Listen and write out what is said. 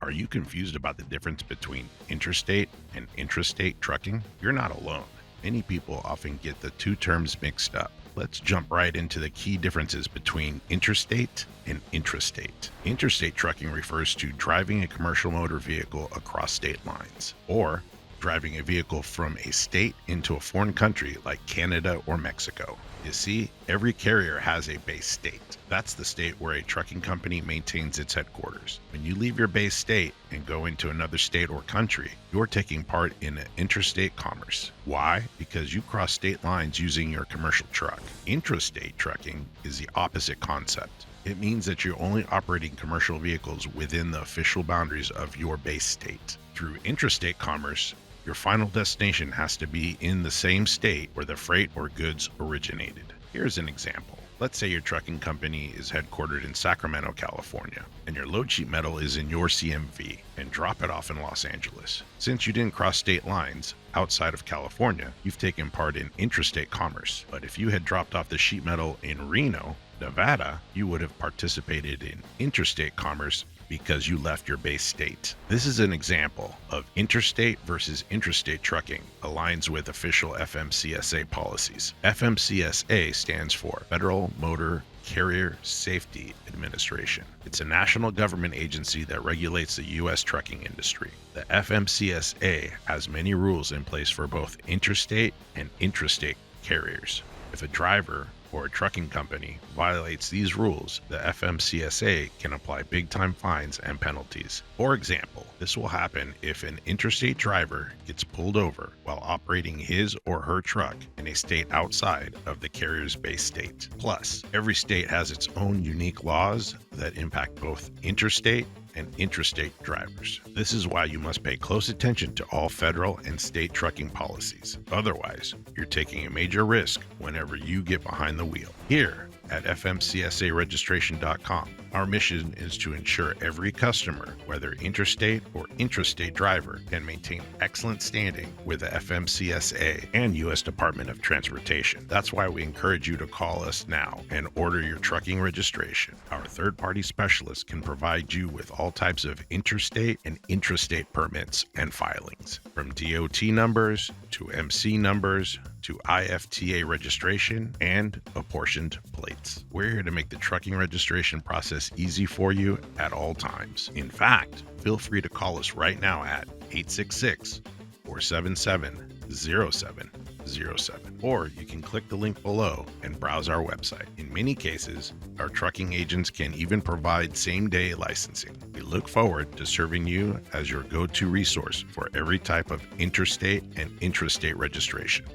Are you confused about the difference between interstate and intrastate trucking? You're not alone. Many people often get the two terms mixed up. Let's jump right into the key differences between interstate and intrastate. Interstate trucking refers to driving a commercial motor vehicle across state lines, or driving a vehicle from a state into a foreign country like Canada or Mexico. You see, every carrier has a base state. That's the state where a trucking company maintains its headquarters. When you leave your base state and go into another state or country, you're taking part in interstate commerce. Why? Because you cross state lines using your commercial truck. Intrastate trucking is the opposite concept. It means that you're only operating commercial vehicles within the official boundaries of your base state. Through intrastate commerce, your final destination has to be in the same state where the freight or goods originated. Here's an example. Let's say your trucking company is headquartered in Sacramento, California, and your load sheet metal is in your CMV, and drop it off in Los Angeles. Since you didn't cross state lines outside of California, you've taken part in intrastate commerce. But if you had dropped off the sheet metal in Reno, Nevada, you would have participated in interstate commerce because you left your base state. This is an example of interstate versus intrastate trucking aligns with official FMCSA policies. FMCSA stands for Federal Motor Carrier Safety Administration. It's a national government agency that regulates the U.S. trucking industry. The FMCSA has many rules in place for both interstate and intrastate carriers. If a driver or a trucking company violates these rules, the FMCSA can apply big-time fines and penalties. For example, this will happen if an interstate driver gets pulled over while operating his or her truck in a state outside of the carrier's base state. Plus, every state has its own unique laws that impact both interstate and intrastate drivers. This is why you must pay close attention to all federal and state trucking policies. Otherwise, you're taking a major risk whenever you get behind the wheel. Here at fmcsregistration.com, our mission is to ensure every customer, whether interstate or intrastate driver, can maintain excellent standing with the FMCSA and U.S. Department of Transportation. That's why we encourage you to call us now and order your trucking registration. Our third-party specialists can provide you with all types of interstate and intrastate permits and filings, from DOT numbers to MC numbers to IFTA registration and apportioned plates. We're here to make the trucking registration process easy for you at all times. In fact, feel free to call us right now at 866-477-0707, or you can click the link below and browse our website. In many cases, our trucking agents can even provide same-day licensing. We look forward to serving you as your go-to resource for every type of interstate and intrastate registration.